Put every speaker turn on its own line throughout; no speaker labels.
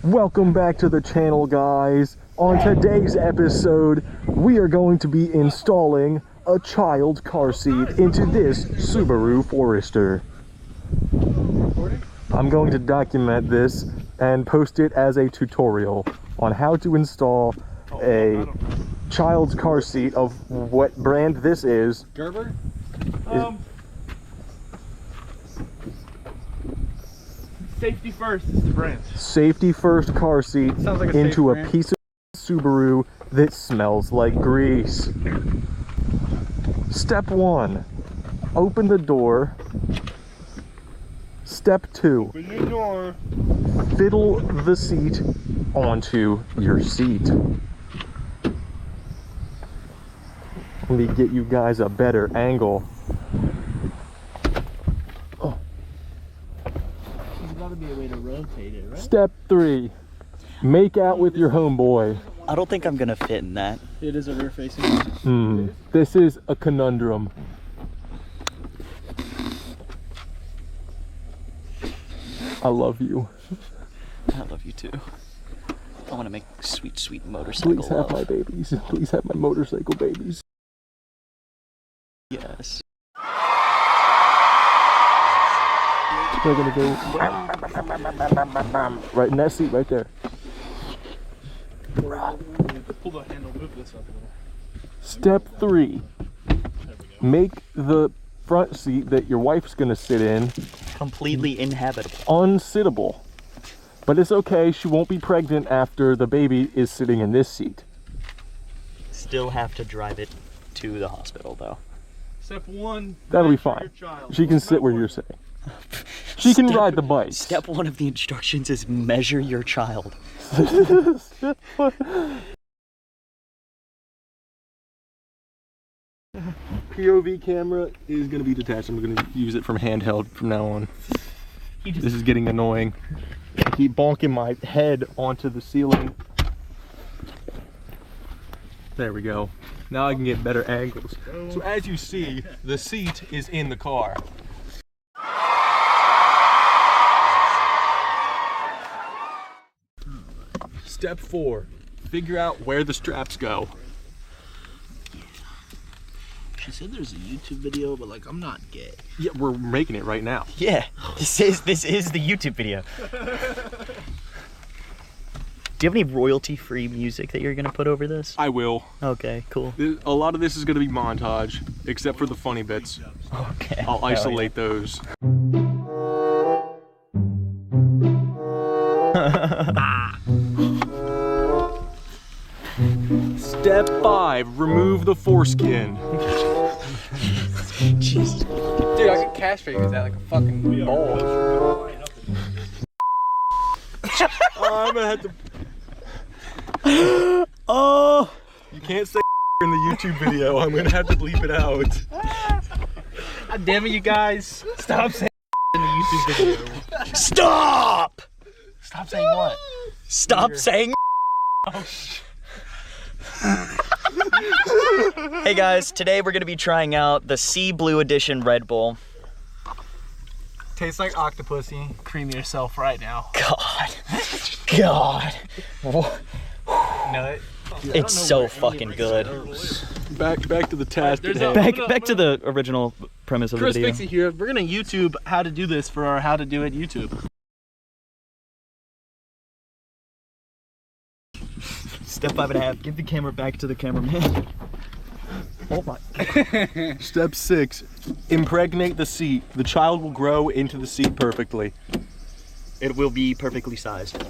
Welcome back to the channel, guys. On today's episode, we are going to be installing a child car seat into this Subaru Forester. I'm going to document this and post it as a tutorial on how to install a child's car seat of what brand this is.
Gerber? Safety First is the brand.
Safety First car seat
Like
into a piece of Subaru that smells like grease. Step 1, open the door. Step 2,
Open the door.
fiddle the seat onto your seat. Let me get you guys a better angle. Oh.
There's gotta be a way to rotate it, right?
Step 3, make out with your homeboy.
I don't think I'm gonna fit in that. It is a rear facing.
This is a conundrum. I love you.
I love you too. I want to make sweet, sweet motorcycle
Please have
love.
my babies. Please have my motorcycle babies.
Yes.
They're gonna go right in that seat right there.
Pull the handle, move this up a little.
Step 3, make the front seat that your wife's gonna sit in
Completely inhabitable.
unsittable. But it's okay, she won't be pregnant after the baby is sitting in this seat.
Still have to drive it to the hospital though.
Step 1.
That'll be
measure
fine.
your child.
She can sit where you're sitting. She can ride the bike.
Step 1 of the instructions is measure your child.
POV camera is going to be detached. I'm going to use it from handheld from now on. This is getting annoying. I keep bonking my head onto the ceiling. There we go. Now I can get better angles. So as you see, the seat is in the car. Step 4, figure out where the straps go.
She said there's a YouTube video, but like I'm not gay.
Yeah, we're making it right now.
Yeah, this is the YouTube video. Do you have any royalty-free music that you're gonna put over this?
I will.
Okay, cool.
A lot of this is going to be montage, except for the funny bits.
Okay.
I'll isolate those. Step 5, remove the foreskin.
Jeez.
Dude, I can castrate that like a fucking ball.
I'm gonna have to.
Oh.
You can't say in the YouTube video. I'm gonna have to bleep it out.
God damn it, you guys. Stop saying in the YouTube video.
Stop!
Stop saying what?
Stop saying. Hey guys, today we're gonna be trying out the Sea Blue Edition Red Bull.
Tastes like Octopussy. Cream yourself right now.
God.
No,
It's so fucking good.
Back to the task at hand.
Back to the original premise of the
Chris
video.
Fixie here. We're gonna YouTube how to do this for our How to Do It YouTube.
Step 5.5. Give the camera back to the cameraman. Oh my.
Step 6, impregnate the seat. The child will grow into the seat perfectly.
It will be perfectly sized.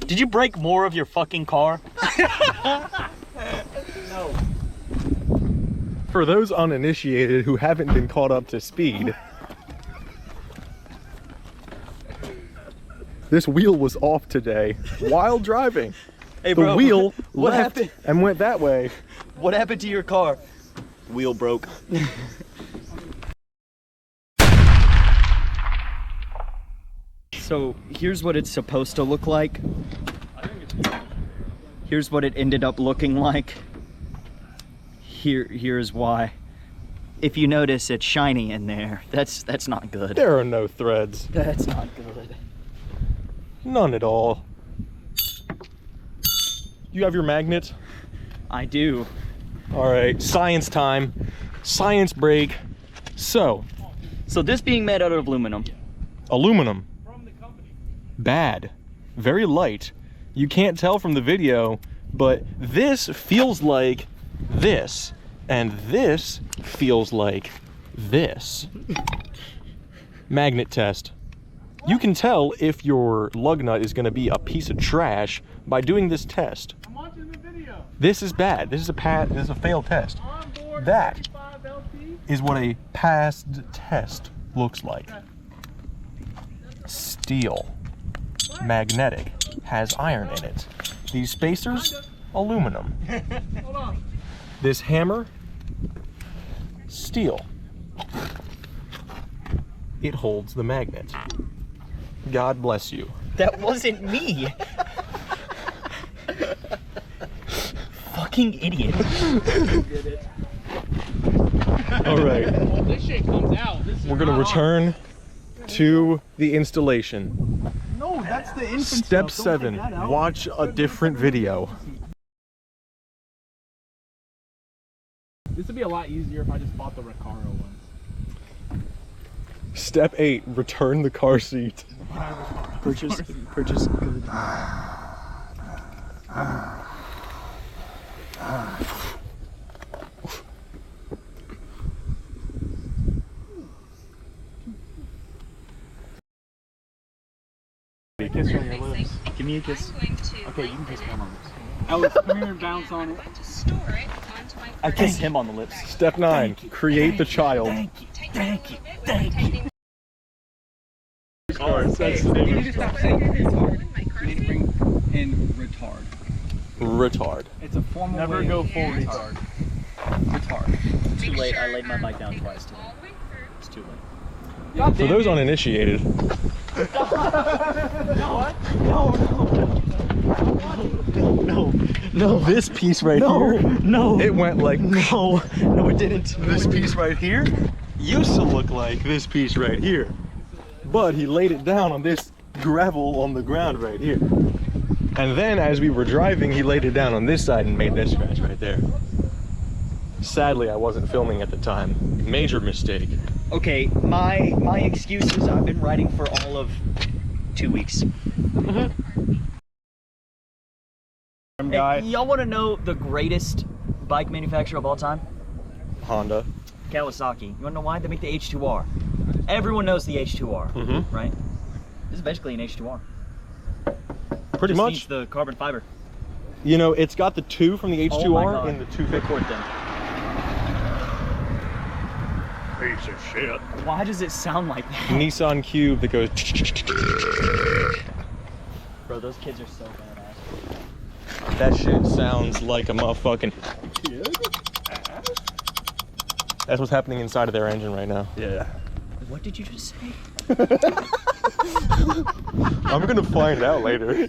Did you break more of your fucking car?
No.
For those uninitiated who haven't been caught up to speed, this wheel was off today while driving.
Hey
The
bro,
wheel
what
left
happened?
and went that way.
What happened to your car? Wheel broke. So here's what it's supposed to look like. Here's what it ended up looking like. Here's why. If you notice, it's shiny in there. That's not good.
There are no threads.
That's not good.
None at all. You have your magnet?
I do.
All right, science time. Science break. So,
this being made out of aluminum.
aluminum. Bad. Very light. You can't tell from the video, but this feels like this, and this feels like this. Magnet test. You can tell if your lug nut is going to be a piece of trash by doing this test.
I'm watching the video.
This is bad. This is a failed test.
On board
That
55 LP.
is what a passed test looks like. Steel, magnetic, has iron in it. These spacers, aluminum.
Hold on.
This hammer, steel. It holds the magnet. God bless you.
That wasn't me. Fucking idiot.
All right,
This shit comes out. This is
we're gonna
not
return to the installation.
on. No, that's the infant
Step
stuff. Don't
7,
take that out.
watch a different video.
This would be a lot easier if I just bought the Recaro ones.
Step 8, return the car seat.
Purchase.
Kiss on your lips.
Give me a kiss.
Okay,
you can kiss me on the lips.
Alex, come here and bounce on it.
I kiss him on the lips.
Step 9, create the child.
That's the name. You need to stop saying retard. You need to bring in retard.
Retard.
It's a formal Never go full retard. Retard.
Too late. I laid my bike down twice today. It's too late.
For those uninitiated,
No.
this piece right here,
No.
it went like
No, it didn't.
this piece right here used to look like this piece right here. But he laid it down on this gravel on the ground right here. And then as we were driving, he laid it down on this side and made this scratch right there. Sadly, I wasn't filming at the time. Major mistake.
Okay, my excuse is I've been riding for all of 2 weeks.
Guy.
Hey, y'all want to know the greatest bike manufacturer of all time?
Honda.
Kawasaki. You want to know why? They make the H2R. Everyone knows the H2R, right? This is basically an H2R.
Pretty
Just
much.
needs the carbon fiber.
You know, it's got the 2 from the
Oh my
H2R
God.
in the 250.
Then.
Piece of shit.
Why does it sound like that?
Nissan Cube that goes.
Bro, those kids are so badass.
That shit sounds like a motherfucking. That's what's happening inside of their engine right now. Yeah.
What did you just say?
I'm gonna find out later.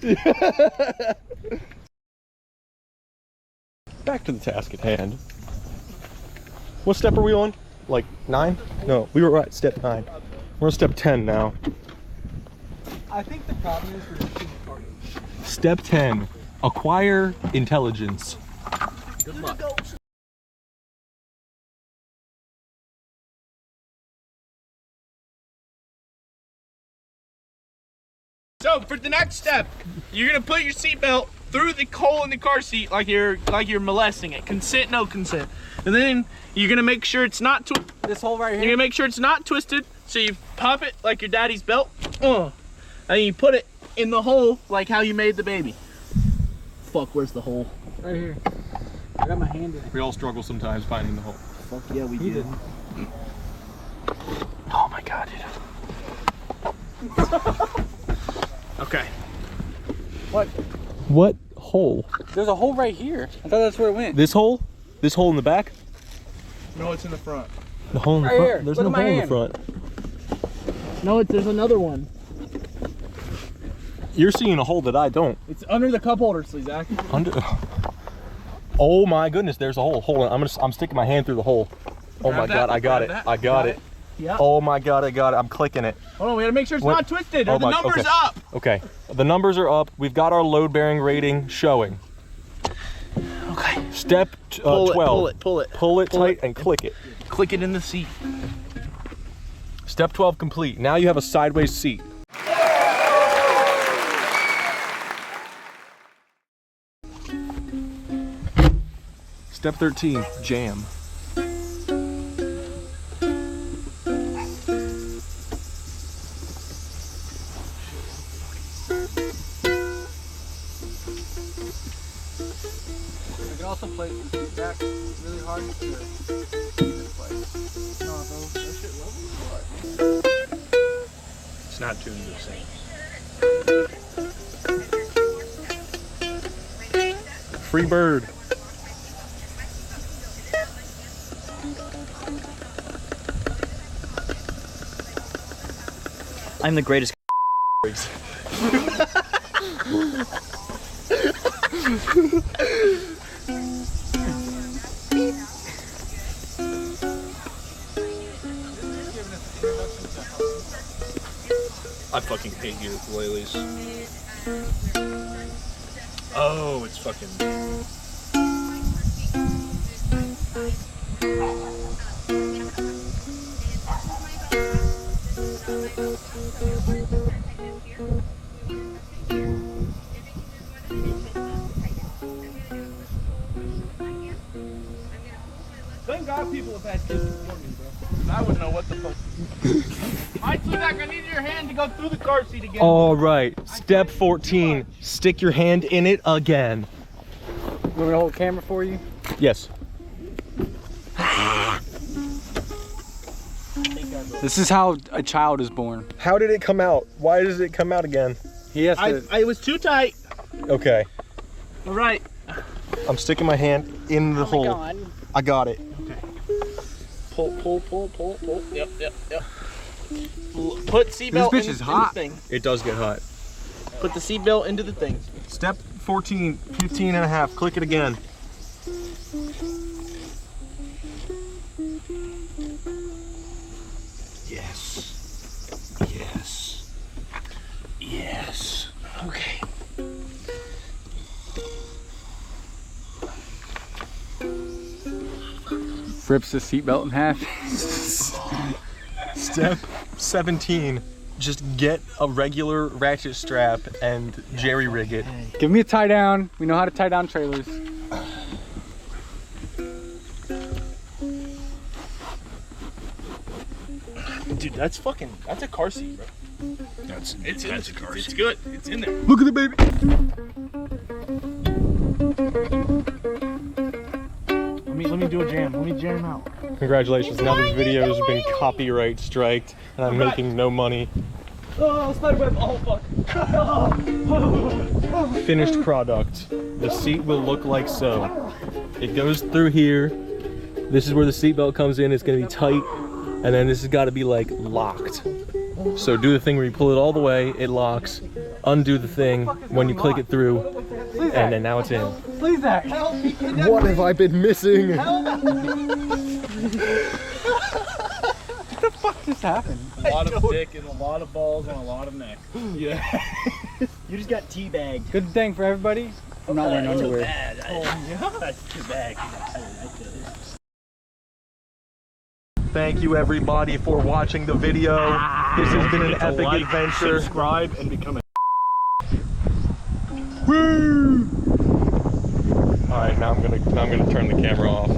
Back to the task at hand. What step are we on? Like 9? No, we were at step 9. We're on step 10 now.
I think the problem is we're just too retarded.
Step 10, acquire intelligence.
Good luck.
So for the next step, you're gonna put your seatbelt through the hole in the car seat like you're molesting it. Consent, no consent. And then you're gonna make sure it's not
This hole right
you're
here.
gonna make sure it's not twisted. So you pop it like your daddy's belt, and you put it in the hole like how you made the baby. Fuck, where's the hole?
Right here. I got my hand in it.
We all struggle sometimes finding the hole.
Fuck yeah, we
He
did.
didn't.
Oh my god, dude.
Okay.
What hole?
There's a hole right here. I thought that's where it went.
This hole? This hole in the back?
No, it's in the front.
The hole in the
Right
front?
here.
There's
Look
no
at my
hole in the
hand.
front.
No, there's another one.
You're seeing a hole that I don't.
It's under the cup holder, so Zach.
Under. Oh my goodness, there's a hole. Hold on, I'm sticking my hand through the hole. Oh my
Grab
god,
that,
I got it.
grab that.
I got it.
Yeah.
Oh my God, I got it. I'm clicking it.
Hold on, we gotta make sure it's
What?
not twisted
Oh
or the
my-
number's
okay.
up.
Okay, the numbers are up. We've got our load bearing rating showing.
Okay.
Step
Pull
12.
it, pull it.
Pull it
Pull
tight
it.
and click it.
Click it in the seat.
Step 12 complete. Now you have a sideways seat. Step 13, jam.
I can also play back really hard to even play. No, bro, that shit level.
It's not tuned the same.
Free bird.
I'm the greatest.
I fucking hate ukuleles. Oh, it's fucking. Thank God people have had kids before me, bro. I wouldn't know what the fuck. Alright, Sluzak, I need your hand to go through the car seat again.
All right, step 14, stick your hand in it again.
You want me to hold the camera for you?
Yes.
This is how a child is born.
How did it come out? Why does it come out again?
He has to.
I was too tight.
Okay,
Alright.
I'm sticking my hand in the hole. I got it.
Pull. Yep. Put seatbelt
This bitch
in
is
the
hot.
thing.
It does get hot.
Put the seatbelt into the thing.
Step 14, 15 and a half, click it again.
Yes. Okay.
Rips the seatbelt in half.
Step 17, just get a regular ratchet strap and jerry rig it.
Give me a tie down. We know how to tie down trailers.
Dude, that's a car seat, bro. That's a car seat. It's good. It's in there.
Look at the baby.
Let me do a jam. Let me jam out.
Congratulations, now this video has been copyright striked and I'm making no money.
Oh, spiderweb. Oh, fuck.
Finished product. The seat will look like so. It goes through here. This is where the seatbelt comes in. It's gonna be tight. And then this has gotta be like locked. So do the thing where you pull it all the way, it locks. Undo the thing when you click it through. And then now it's in.
Please, Zach.
What have I been missing?
What the fuck just happened?
A lot of dick and a lot of balls and a lot of neck.
You just got teabagged.
Good thing for everybody. I'm not wearing underwear.
That's too bad.
Thank you everybody for watching the video. This has been an epic adventure.
Subscribe and become a.
Woo! All right, now I'm gonna turn the camera off.